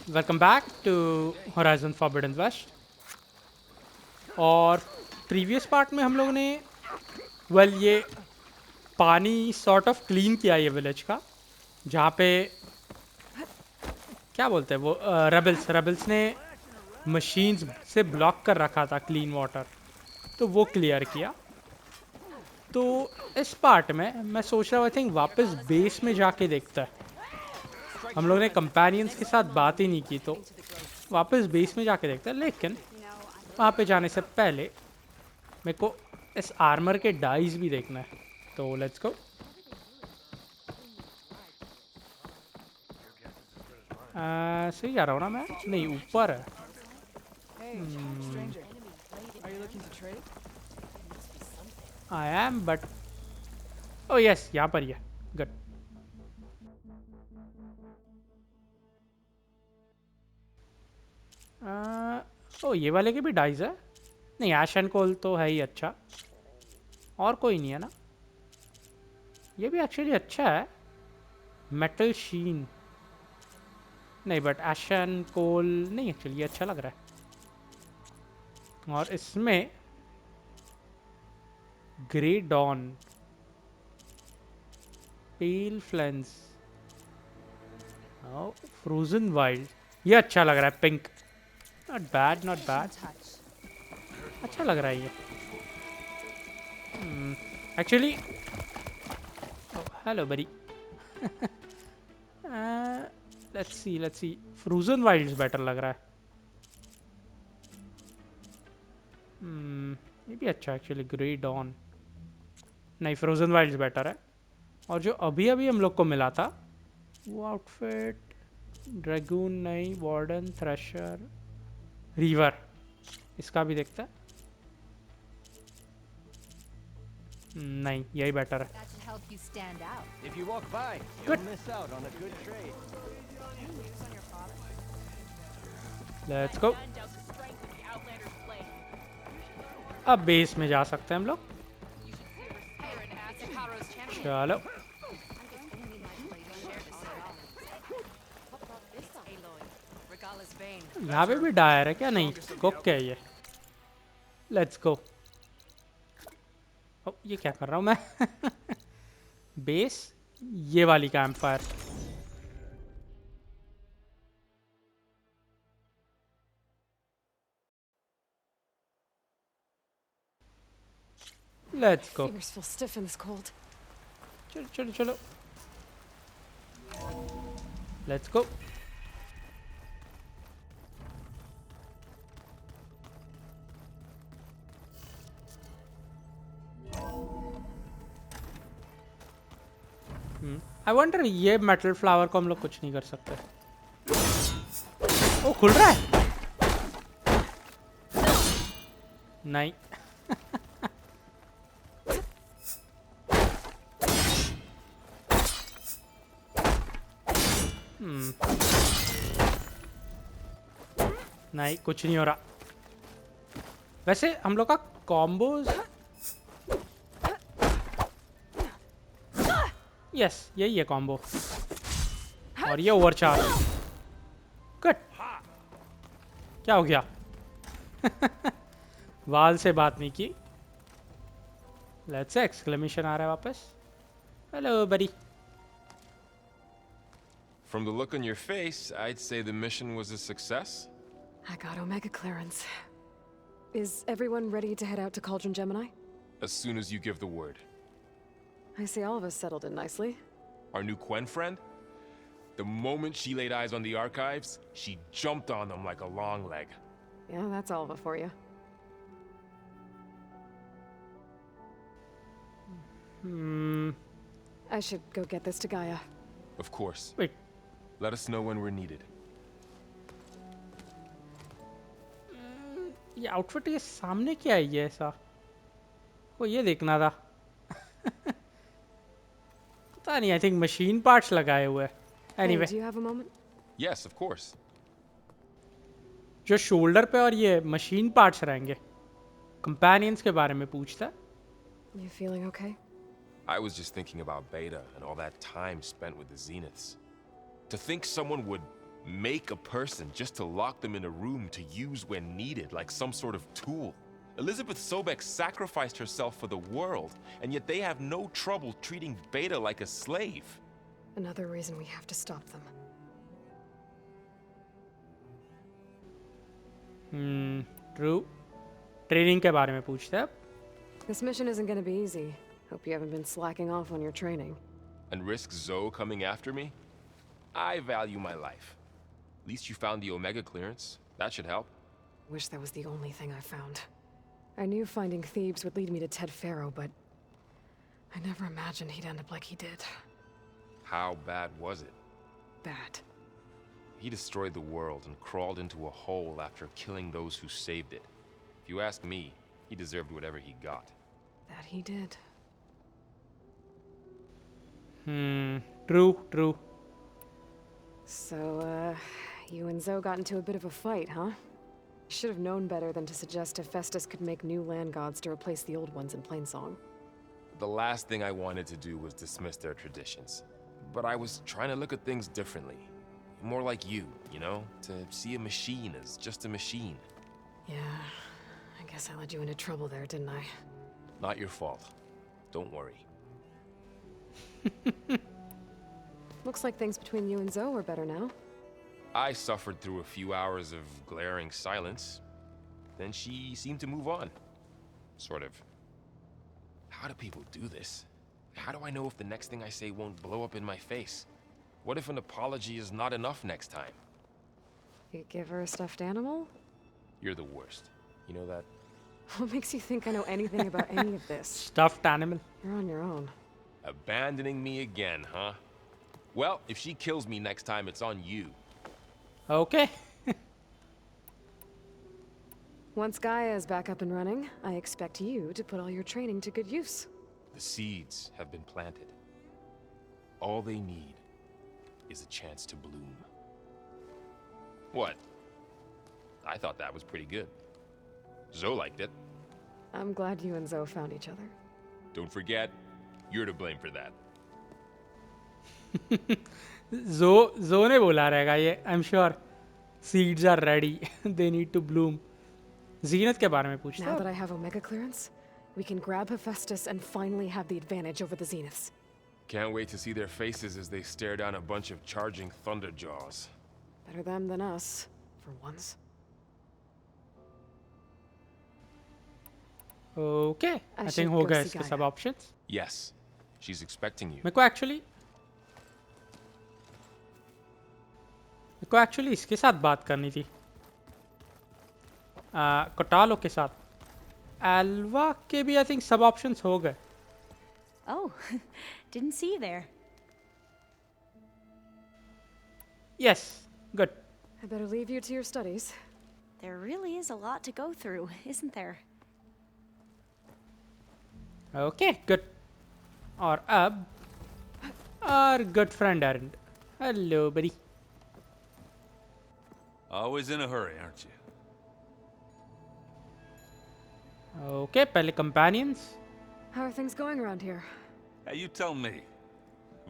Welcome back to Horizon Forbidden West. और previous part में हम लोगों ने ये पानी सॉर्ट ऑफ क्लीन किया ये विलेज का, जहाँ पे क्या बोलते हैं वो रेबल्स ने मशीन्स से ब्लॉक कर रखा था क्लीन वाटर, तो वो क्लियर किया। तो इस पार्ट में मैं सोच रहा हूँ आई थिंक वापस बेस में जाके देखता है। हम लोगों ने कंपेनियंस के साथ बात ही नहीं की, तो वापस बेस में जाके देखते हैं। लेकिन वहाँ पे जाने से पहले मेरे को इस आर्मर के डाइज भी देखना है, तो लेट्स गो। सही जा रहा हूँ ना मैं? नहीं, ऊपर है। I am but O yes, यहाँ पर ही है। गुड। ओ ये वाले के भी डाइज है। नहीं, ऐश एंड कोल तो है ही। अच्छा, और कोई नहीं है ना? ये भी एक्चुअली अच्छा है। मेटल शीन नहीं, बट ऐश एंड कोल नहीं, एक्चुअली ये अच्छा लग रहा है। और इसमें ग्रे डॉन, पेल फ्लेंस, फ्रोजन वाइल्ड, ये अच्छा लग रहा है। Pink, not bad not bad, अच्छा लग रहा है ये एक्चुअली। हेलो बरी। Let's see, frozen Wilde's better लग रहा है। ये भी अच्छा है एक्चुअली। ग्रे डॉन नहीं, फ्रोजन वाइल्ड्स बेटर है। और जो अभी अभी हम लोग को मिला था वो आउटफिट, ड्रैगून नहीं, वार्डन, थ्रेशर, रिवर, इसका भी देखता है। नहीं, यही बेटर है। That should help you stand out. If you walk by, Good. you'll miss out on a good trade. Let's go. अब बेस में जा सकते हैं हम लोग। चलो, यहाँ पे भी डायर है क्या? नहीं, कुक क्या है ये? Let's go. ये क्या कर रहा हूँ मैं? बेस, ये वाली camp fire. Let's go. Fingers feel stiff in this cold. चलो चलो चलो, लेट्स गो। आई वंडर, ये मेटल फ्लावर को हम लोग कुछ नहीं कर सकते? ओ, खुल रहा है। नहीं। नहीं, कुछ नहीं हो रहा। वैसे हम लोग का कॉम्बोज, यस यही है कॉम्बो। और ये ओवरचार्ज। कट, क्या हो गया? वाल से बात नहीं की। लेट्स से एक्सक्लेमेशन आ रहा है वापस। हेलो बड़ी। From the look on your face, I'd say the mission was a success. I got Omega clearance. Is everyone ready to head out to Cauldron Gemini? As soon as you give the word. I see all of us settled in nicely. Our new Quen friend? The moment she laid eyes on the archives, she jumped on them like a long leg. Yeah, that's Alva for you. I should go get this to Gaia. Of course. Wait, Let us know when we're needed. ये outfit ये सामने क्या है ये ऐसा? वो ये देखना था। पता नहीं, आई थिंक मशीन पार्ट्स लगाए हुए हैं। Hey, anyway, do you have a moment? Yes, of course. जो शोल्डर पे और ये मशीन पार्ट्स रहेंगे, कंपेनियंस के बारे में पूछता है। You feeling okay? I was just thinking about Beta and all that time spent with the Zeniths. To think someone would Make a person just to lock them in a room to use when needed, like some sort of tool. Elizabeth Sobek sacrificed herself for the world, and yet they have no trouble treating Beta like a slave. Another reason we have to stop them. True. Training के बारे में पूछते हैं अब. This mission isn't gonna be easy. Hope you haven't been slacking off on your training. And risk Zoe coming after me? I value my life. At least you found the Omega clearance. That should help. Wish that was the only thing I found. I knew finding Thebes would lead me to Ted Faro, but I never imagined he'd end up like he did. How bad was it? Bad. He destroyed the world and crawled into a hole after killing those who saved it. If you ask me, he deserved whatever he got. That he did. True. So, you and Zoe got into a bit of a fight, huh? Should have known better than to suggest Hephaestus could make new land gods to replace the old ones in Plainsong. The last thing I wanted to do was dismiss their traditions. But I was trying to look at things differently. More like you know? To see a machine as just a machine. Yeah, I guess I led you into trouble there, didn't I? Not your fault. Don't worry. Looks like things between you and Zoe are better now. I suffered through a few hours of glaring silence. Then she seemed to move on. Sort of. How do people do this? How do I know if the next thing I say won't blow up in my face? What if an apology is not enough next time? You give her a stuffed animal? You're the worst. You know that? What makes you think I know anything about any of this? Stuffed animal. You're on your own. Abandoning me again, huh? Well, if she kills me next time, it's on you. Okay. Once Gaia is back up and running, I expect you to put all your training to good use. The seeds have been planted. All they need is a chance to bloom. What? I thought that was pretty good. Zoe liked it. I'm glad you and Zoe found each other. Don't forget, you're to blame for that. Zo ने बोला रहेगा ये. I'm sure. Seeds are ready. They need to bloom. Zenith के बारे में पूछता Now है. that I have Omega clearance, we can grab Hephaestus and finally have the advantage over the Zeniths. Can't wait to see their faces as they stare down a bunch of charging thunder jaws. Better them than us, for once. Okay. I I should think हो go गए see इसके Gaia. सब options. Yes, she's expecting you. मेरे को actually इसके साथ बात करनी थी. कोटालो के साथ. एल्वा के भी I think सब options हो गए. Oh, didn't see you there. Yes. Good. I better leave you to your studies. There really is a lot to go through, isn't there? Okay. Good. और अब our good friend Arend. Hello, buddy. Always in a hurry, aren't you? Okay. पहले companions. How are things going around here? Hey, you tell me.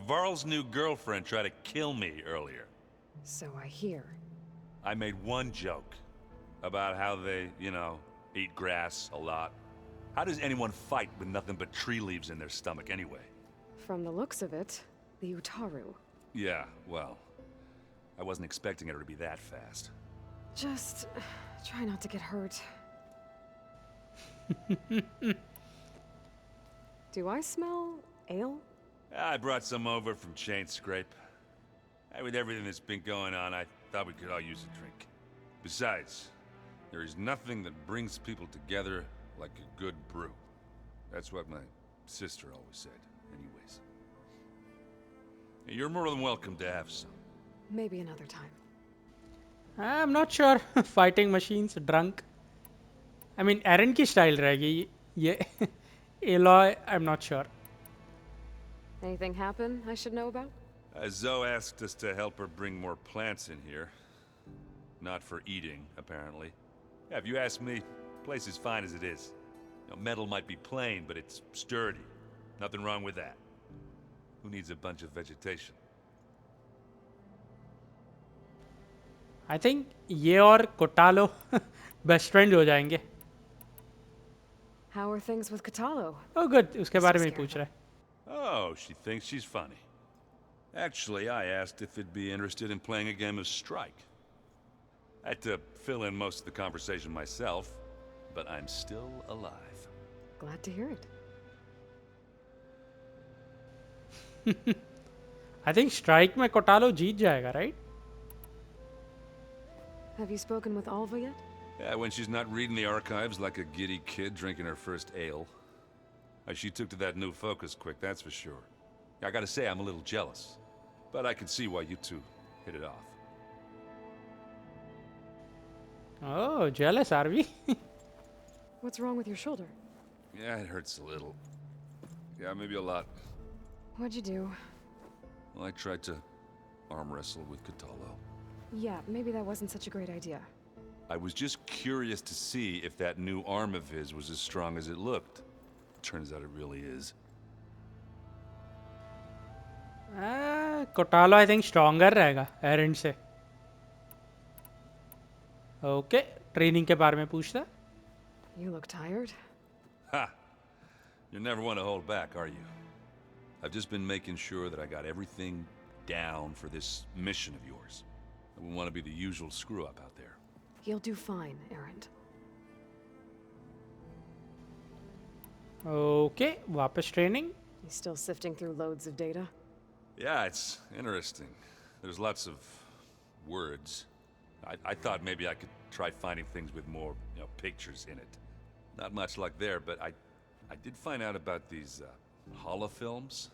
Varl's new girlfriend tried to kill me earlier. So I hear. I made one joke about how they, eat grass a lot. How does anyone fight with nothing but tree leaves in their stomach anyway? From the looks of it, the Utaru. Yeah, well, I wasn't expecting her to be that fast. Just try not to get hurt. Do I smell ale? I brought some over from Chain Scrape. With everything that's been going on, I thought we could all use a drink. Besides, there is nothing that brings people together like a good brew. That's what my sister always said, anyways. You're more than welcome to have some. Maybe another time. I'm not sure. Fighting machines, drunk. I mean, Eren की style रहेगी ये. Aloy, I'm not sure. Anything happen I should know about? Zoe asked us to help her bring more plants in here. Not for eating, apparently. Yeah, if you ask me, the place is fine as it is. Metal might be plain, but it's sturdy. Nothing wrong with that. Who needs a bunch of vegetation? I think ये और कोटालो best friend हो जाएंगे. How are things with Katalo? Oh good, उसके बारे में ही scared. पूछ रहा है. Oh, she thinks she's funny. Actually, I asked if it'd be interested in playing a game of Strike. I had to fill in most of the conversation myself, but I'm still alive. Glad to hear it. I think strike में कोटालो जीत जाएगा, right? Have you spoken with Alva yet? Yeah, when she's not reading the archives like a giddy kid drinking her first ale. She took to that new focus quick, that's for sure. I gotta say, I'm a little jealous. But I can see why you two hit it off. Oh, jealous are we? What's wrong with your shoulder? Yeah, it hurts a little. Yeah, maybe a lot. What'd you do? Well, I tried to arm wrestle with Katalo. Yeah, maybe that wasn't such a great idea. I was just curious to see if that new arm of his was as strong as it looked. Turns out it really is. कोटालो I think stronger रहेगा एरेंट से. Okay, training के बारे में पूछता. You look tired. Ha! You never want to hold back, are you? I've just been making sure that I got everything down for this mission of yours. I wouldn't want to be the usual screw-up out there. You'll do fine, Erend. Okay, वापस training. You still sifting through loads of data? Yeah, it's interesting. There's lots of words. I thought maybe I could try finding things with more, pictures in it. Not much luck there, but I did find out about these holofilms,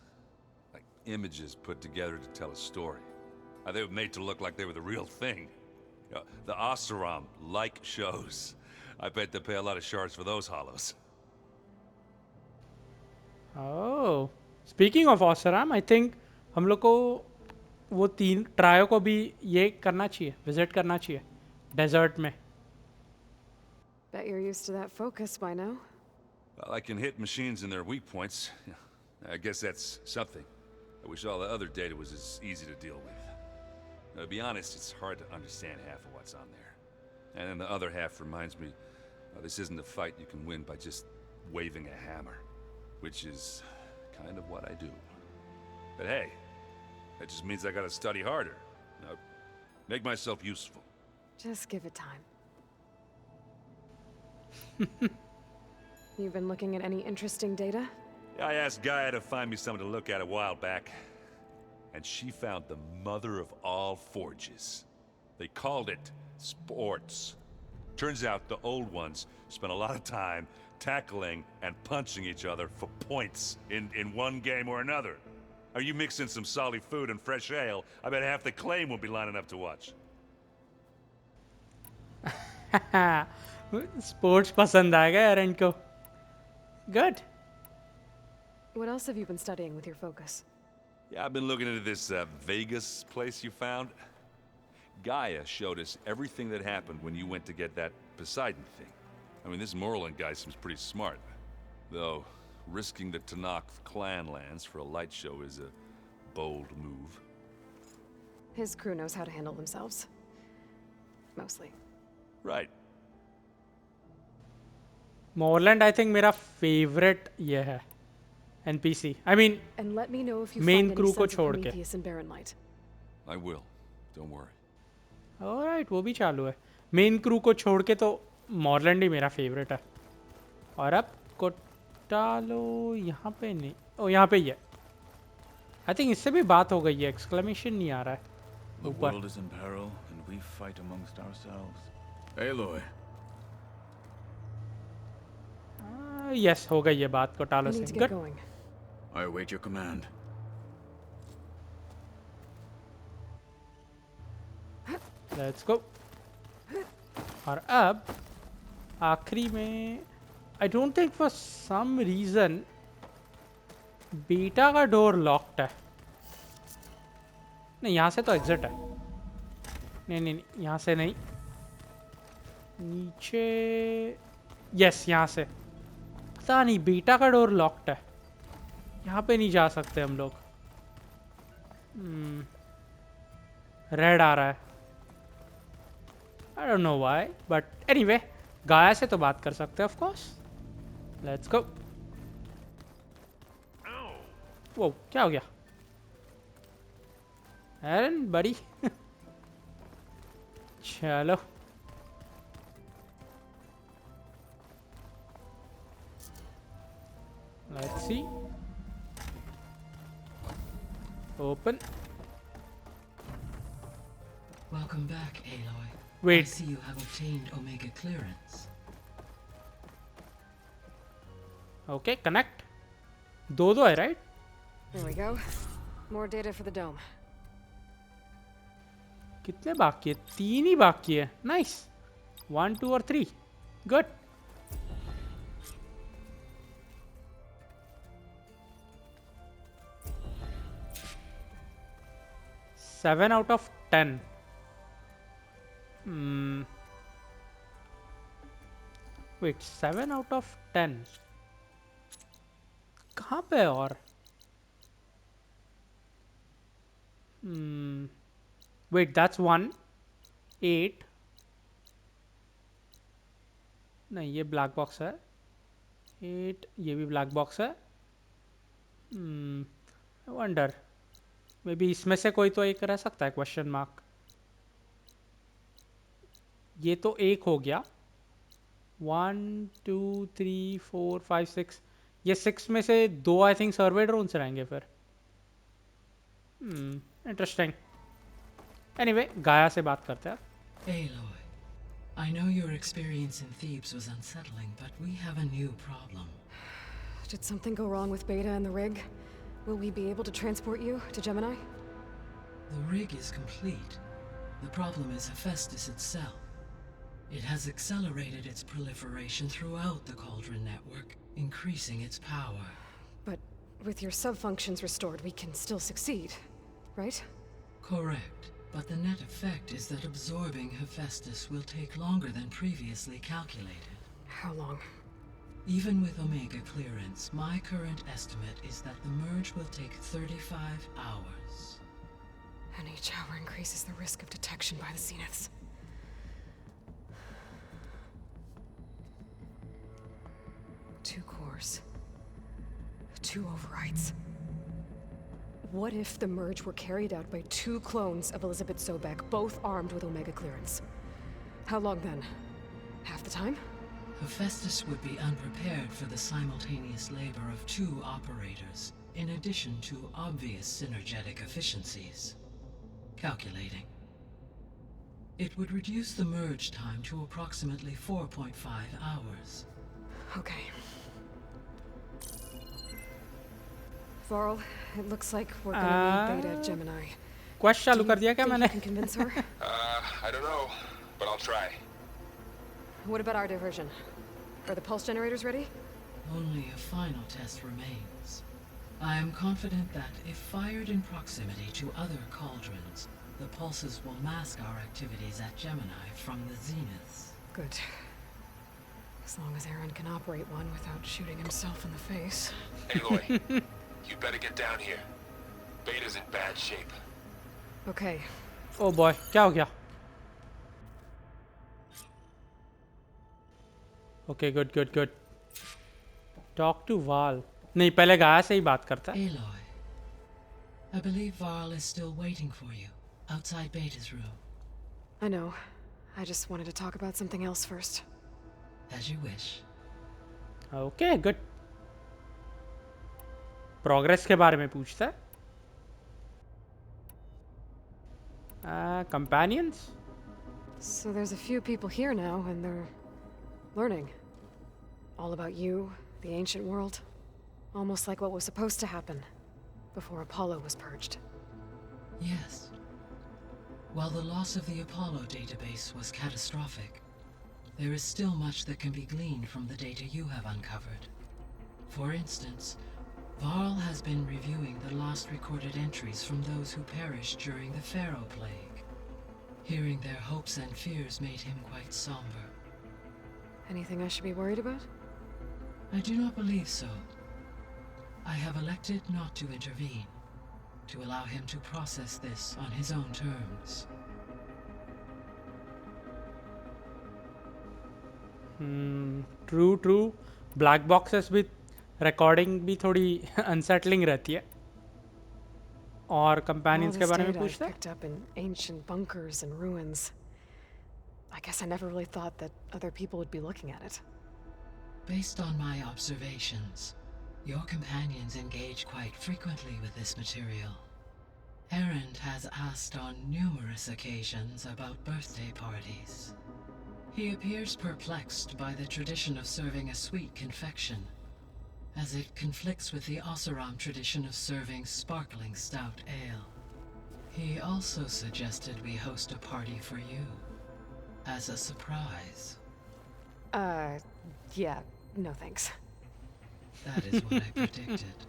like images put together to tell a story. They were made to look like they were the real thing. The Oseram-like shows. I bet they pay a lot of shards for those holos. Oh, speaking of Osram, I think हम लोग को वो 3 trio को भी ये करना चाहिए, visit करना चाहिए डेजर्ट में. Bet you're used to that focus by now. Well, I can hit machines in their weak points. I guess that's something. I wish all the other data was as easy to deal with. Now, to be honest, it's hard to understand half of what's on there. And then the other half reminds me, this isn't a fight you can win by just waving a hammer. Which is kind of what I do. But hey, that just means I gotta study harder. Now, make myself useful. Just give it time. You've been looking at any interesting data? I asked Gaia to find me something to look at a while back. And she found the mother of all forges. They called it sports. Turns out the old ones spent a lot of time tackling and punching each other for points in one game or another. Are you mixing some solid food and fresh ale? I bet half the claim will be lining up to watch. Sports पसंद आ गया errant को. Good. What else have you been studying with your focus? Yeah, I've been looking into this Vegas place you found. Gaia showed us everything that happened when you went to get that Poseidon thing. I mean, this Morland guy seems pretty smart. Though, risking the Tanakh clan lands for a light show is a bold move. His crew knows how to handle themselves. Mostly. Right. मोरलैंड I think मेरा favourite ये है NPC. I mean, And let me know if you main find any crew को sense of छोड़ के. Prometheus and Barren Light. I will. Don't worry. Alright, वो भी चालू है. मेन क्रू को छोड़ के तो मॉरलैंड ही मेरा फेवरेट है. और अब कोटालो यहाँ पे नहीं. ओ, यहाँ पे ही है. आई थिंक इससे भी बात हो गई है. एक्सक्लेमेशन नहीं आ रहा है The ऊपर. world is in peril, and we fight amongst ourselves. Aloy, yes, हो गई है बात कोटालो I से. need to get good. going. I await your command. Let's go. और अब आखिरी में I don't think for some reason Beta का डोर लॉक्ड है. नहीं, यहाँ से तो एग्जिट है. नहीं नहीं नहीं, यहाँ से नहीं. नीचे. यस, यहाँ से. पता नहीं, बीटा का डोर लॉक्ड है. यहाँ पे नहीं जा सकते हम लोग. रेड आ रहा है. I don't know why, but anyway, गाया से तो बात कर सकते हैं, of course. Let's go. वो क्या हो गया? Aaron, buddy. चलो. Let's see. Open. Welcome back, Aloy. I Wait. see you have obtained Omega clearance. Okay, connect. दो है, right? There we go. More data for the dome. कितने बाकी है? 3 ही बाकी है. Nice. 1, 2 और 3. Good. Seven out of 10. Wait, 7 out of 10. कहाँ पे है और? Wait, that's 1. 8. नहीं, ये ब्लैक बॉक्स है. 8, ये भी ब्लैक बॉक्स है. वंडर मे बी इसमें से कोई तो एक रह सकता है. Question mark. ये तो एक हो गया. 1, 2, 3, 4, 5, 6. ये 6 में से 2 आई थिंक सर्वे ड्रोन से रहेंगे फिर. इंटरेस्टिंग. एनीवे, गाया से बात करते हैं. Aloy, I know your experience in Thebes was unsettling, but we have a new problem. Did something go wrong with Beta and the rig? Will we be able to transport you to Gemini? The rig is complete. The problem is Hephaestus itself. It has accelerated its proliferation throughout the Cauldron network, increasing its power. But with your sub-functions restored, we can still succeed, right? Correct. But the net effect is that absorbing Hephaestus will take longer than previously calculated. How long? Even with Omega clearance, my current estimate is that the merge will take 35 hours. And each hour increases the risk of detection by the Zeniths. Two cores. 2 overrides. What if the merge were carried out by 2 clones of Elizabeth Sobek, both armed with Omega clearance? How long then? Half the time? Hephaestus would be unprepared for the simultaneous labor of 2 operators, in addition to obvious synergetic efficiencies. Calculating. It would reduce the merge time to approximately 4.5 hours. Okay. Varl, it looks like we're gonna need Beta Gemini. Question चालू कर दिया क्या Think मैंने? you can convince her? I don't know, but I'll try. What about our diversion? Are the pulse generators ready? Only a final test remains. I am confident that if fired in proximity to other cauldrons, the pulses will mask our activities at Gemini from the zeniths. Good. As long as Aaron can operate one without shooting himself in the face. Aloy, you better get down here. Beta's in bad shape. Okay. Oh boy, क्या हो गया? Okay, good. Talk to Val. नहीं, पहले गाया से ही बात करता है. Aloy, I believe Varl is still waiting for you, outside Beta's room. I know. I just wanted to talk about something else first. As you wish. Okay, good. Progress के बारे में पूछता है. Companions? So there's a few people here now, and they're learning. All about you, the ancient world. Almost like what was supposed to happen before Apollo was purged. Yes. While the loss of the Apollo database was catastrophic, there is still much that can be gleaned from the data you have uncovered. For instance, Varl has been reviewing the last recorded entries from those who perished during the Pharaoh Plague. Hearing their hopes and fears made him quite somber. Anything I should be worried about? I do not believe so. I have elected not to intervene, to allow him to process this on his own terms. True black boxes भी recording भी थोड़ी unsettling रहती है और All companions this के बारे में data I've पूछता है picked up in ancient bunkers and ruins. I guess I never really thought that other people would be looking at it. Based on my observations, your companions engage quite frequently with this material. Erend has asked on numerous occasions about birthday parties. He appears perplexed by the tradition of serving a sweet confection, as it conflicts with the Oseram tradition of serving sparkling stout ale. He also suggested we host a party for you, as a surprise. Yeah, no thanks. That is what I predicted.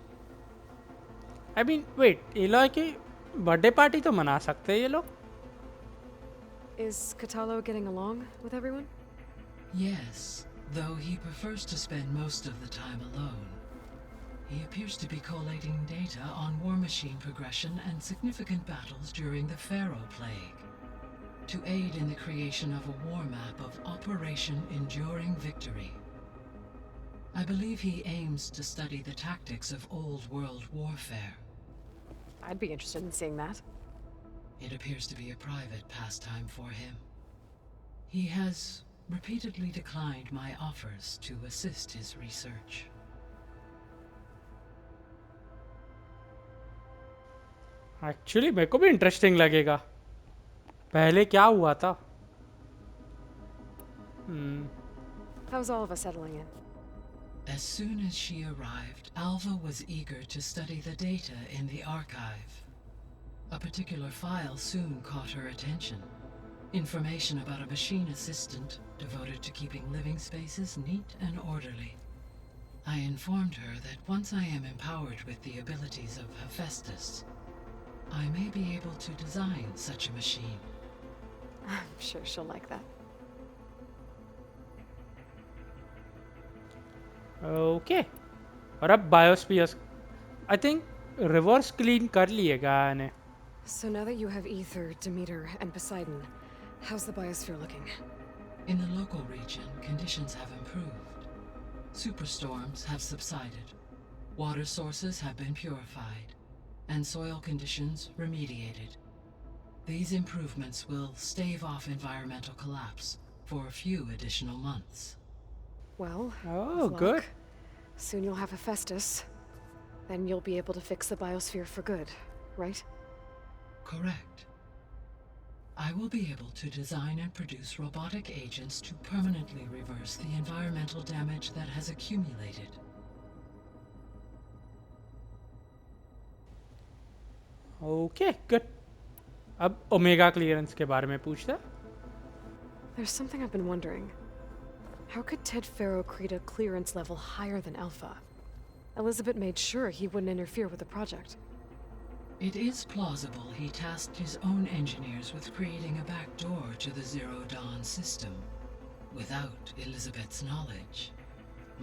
I mean wait ये लोग कि birthday party तो मना सकते हैं ये लोग Is Katalo getting along with everyone? Yes, though he prefers to spend most of the time alone. He appears to be collating data on war machine progression and significant battles during the Pharaoh Plague, to aid in the creation of a war map of Operation Enduring Victory. I believe he aims to study the tactics of old world warfare. I'd be interested in seeing that. It appears to be a private pastime for him. He has repeatedly declined my offers to assist his research. Actually मेरे को भी interesting लगेगा पहले क्या हुआ था How's all of us settling in? As soon as she arrived, Alva was eager to study the data in the archive. A particular file soon caught her attention. Information about a machine assistant devoted to keeping living spaces neat and orderly. I informed her that once I am empowered with the abilities of Hephaestus, I may be able to design such a machine. I'm sure she'll like that. Okay और अब biosphere I think reverse clean कर लिएगा ने So now that you have Ether, Demeter, and Poseidon, how's the biosphere looking? In the local region, conditions have improved. Superstorms have subsided, water sources have been purified, and soil conditions remediated. These improvements will stave off environmental collapse for a few additional months. Well, Oh, with good. luck, soon you'll have Hephaestus. Then you'll be able to fix the biosphere for good, right? Correct. I will be able to design and produce robotic agents to permanently reverse the environmental damage that has accumulated. Okay good अब omega clearance के बारे में पूछता है There's something I've been wondering. How could Ted Faro create a clearance level higher than Alpha? Elizabeth made sure he wouldn't interfere with the project. It is plausible he tasked his own engineers with creating a back door to the Zero Dawn system, without Elizabeth's knowledge.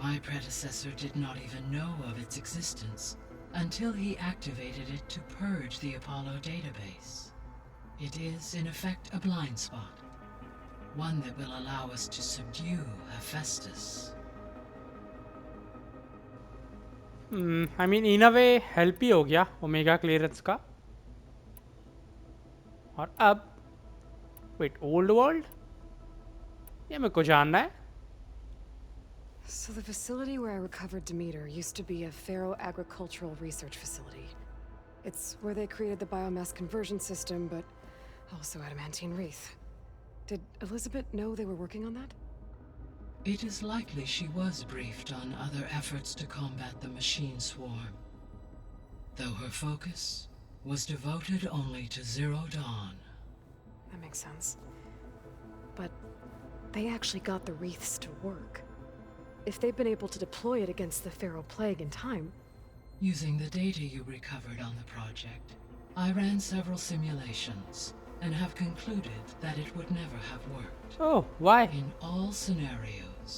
My predecessor did not even know of its existence until he activated it to purge the Apollo database. It is, in effect, a blind spot, one that will allow us to subdue Hephaestus. I mean in a way help ही हो गया omega clearance का और अब wait old world ये मेरे को जानना है So the facility where I recovered Demeter used to be a Pharaoh agricultural research facility. It's where they created the biomass conversion system, but also adamantine wreath. Did Elizabeth know they were working on that? It is likely she was briefed on other efforts to combat the machine swarm, though her focus was devoted only to Zero Dawn. That makes sense. But they actually got the wreaths to work. If they've been able to deploy it against the Pharaoh Plague in time, Using the data you recovered on the project, I ran several simulations and have concluded that it would never have worked. Oh why In all scenarios,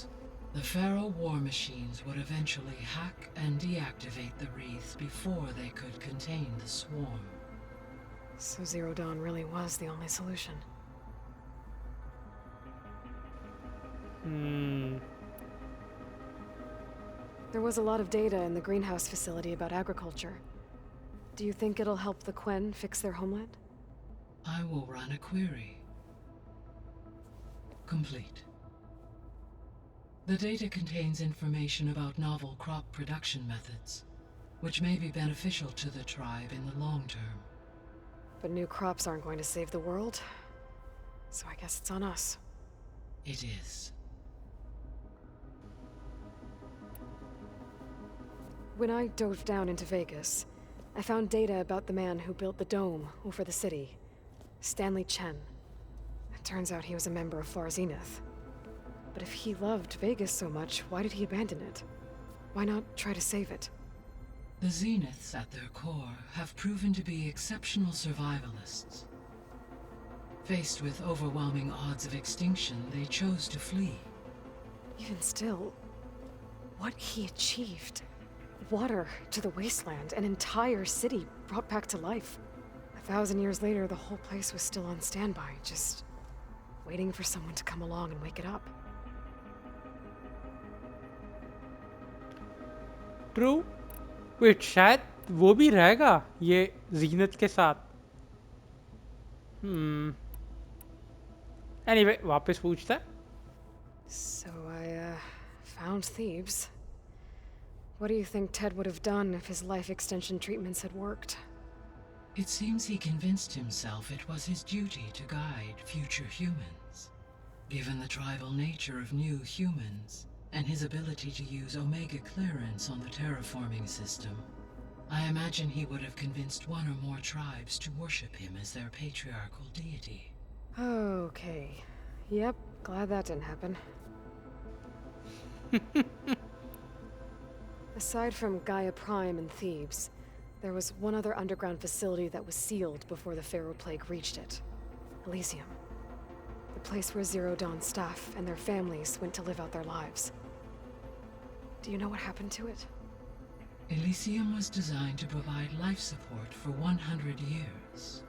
the Pharaoh war machines would eventually hack and deactivate the wreaths before they could contain the swarm. so Zero Dawn really was the only solution. Hmm. There was a lot of data in the greenhouse facility about agriculture. Do you think it'll help the Quen fix their homeland? I will run a query. Complete. The data contains information about novel crop production methods, which may be beneficial to the tribe in the long term. But new crops aren't going to save the world, so I guess it's on us. It is. When I dove down into Vegas, I found data about the man who built the dome over the city, Stanley Chen. It turns out he was a member of Far Zenith. But if he loved Vegas so much, why did he abandon it? Why not try to save it? The Zeniths at their core have proven to be exceptional survivalists. Faced with overwhelming odds of extinction, they chose to flee. Even still, what he achieved. Water to the wasteland, an entire city brought back to life. 1,000 years later, the whole place was still on standby, just waiting for someone to come along and wake it up. True. Wait, शायद वो भी रहेगा ये जीनत के साथ. Anyway, वापस पूछता है. So I, found Thebes. What do you think Ted would have done if his life extension treatments had worked? It seems he convinced himself it was his duty to guide future humans. Given the tribal nature of new humans, and his ability to use Omega clearance on the terraforming system, I imagine he would have convinced one or more tribes to worship him as their patriarchal deity. Okay. Yep, glad that didn't happen. Aside from Gaia Prime and Thebes, there was one other underground facility that was sealed before the Pharaoh Plague reached it. Elysium. The place where Zero Dawn staff and their families went to live out their lives. Do you know what happened to it? Elysium was designed to provide life support for 100 years.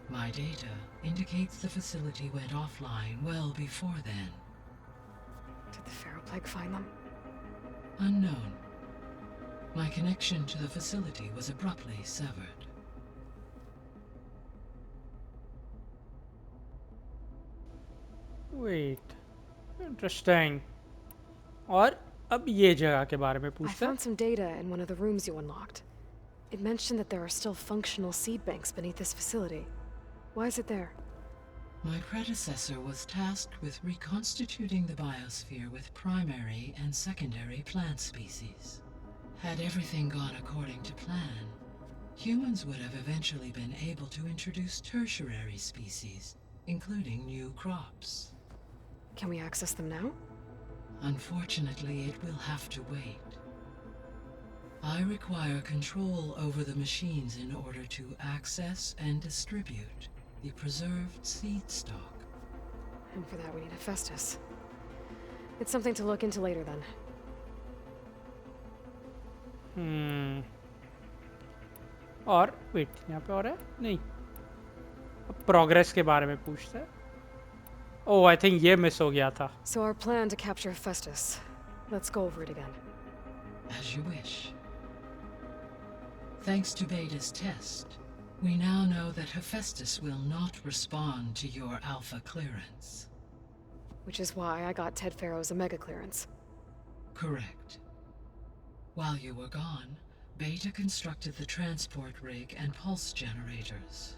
My data indicates the facility went offline well before then. Did the Pharaoh Plague find them? Unknown. My connection to the facility was abruptly severed. Wait. Interesting. और अब ये जगह के बारे में I पूछता है. found some data in one of the rooms you unlocked. It mentioned that there are still functional seed banks beneath this facility. Why is it there? My predecessor was tasked with reconstituting the biosphere with primary and secondary plant species. Had everything gone according to plan, humans would have eventually been able to introduce tertiary species, including new crops. Can we access them now? Unfortunately, it will have to wait. I require control over the machines in order to access and distribute the preserved seed stock. And for that we need Hephaestus. It's something to look into later then. और wait यहाँ पे और है नहीं. अब progress के बारे में पूछता है. Oh, I think ये मिस हो गया था. So our plan to capture Hephaestus. Let's go over it again. As you wish. Thanks to Beta's test, we now know that Hephaestus will not respond to your Alpha clearance. Which is why I got Ted Pharaoh's Omega clearance. Correct. While you were gone, Beta constructed the transport rig and pulse generators.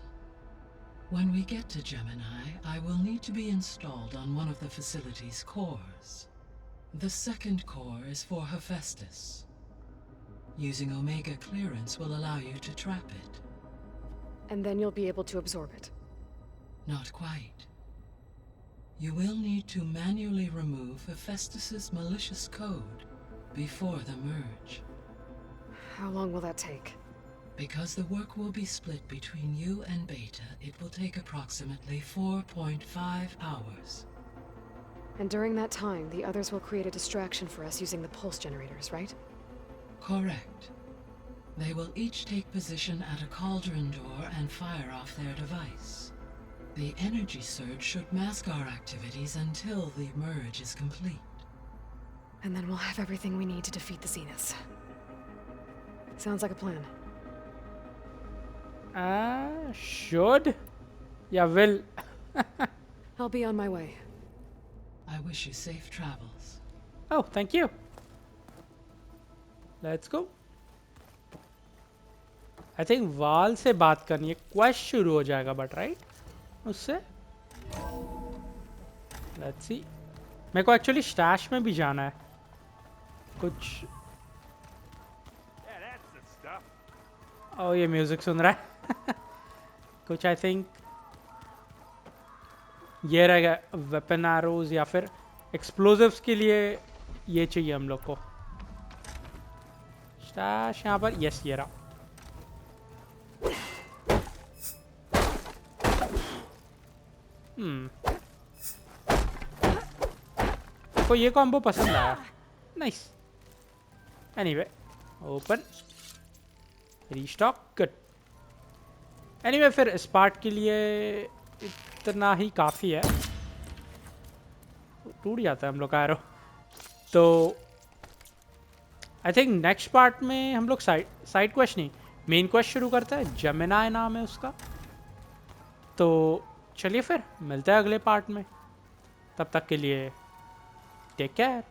When we get to Gemini, I will need to be installed on one of the facility's cores. The second core is for Hephaestus. Using Omega clearance will allow you to trap it. And then you'll be able to absorb it. Not quite. You will need to manually remove Hephaestus's malicious code before the merge. How long will that take? Because the work will be split between you and Beta, it will take approximately 4.5 hours. And during that time, the others will create a distraction for us using the pulse generators, right? Correct. They will each take position at a cauldron door and fire off their device. The energy surge should mask our activities until the merge is complete. And then we'll have everything we need to defeat the Zeniths. Sounds like a plan. Should? Yeah, will. I'll be on my way. I wish you safe travels. Oh, thank you. Let's go. I think वाल से बात करनी है. Quest शुरू हो जाएगा but right उससे. Let's see. मेरे को एक्चुअली स्टैश में भी जाना है कुछ. Yeah, that's the stuff. ओ ये म्यूजिक सुन रहा है. कुछ आई थिंक ये रहेगा वेपन एरोज या फिर एक्सप्लोजिव्स के लिए ये चाहिए हम लोग को. स्टैश यहाँ पर. यस ये रहा. को ये कॉम्बो पसंद आया. Nice. Anyway open restock. Good. Anyway फिर इस पार्ट के लिए इतना ही काफ़ी है. टूट जाता है हम लोग का एरो. तो आई थिंक नेक्स्ट पार्ट में हम लोग साइड क्वेस्ट नहीं मेन क्वेस्ट शुरू करते हैं. जेमिनाई नाम है उसका. तो चलिए फिर मिलते हैं अगले पार्ट में. तब तक के लिए टेक केयर.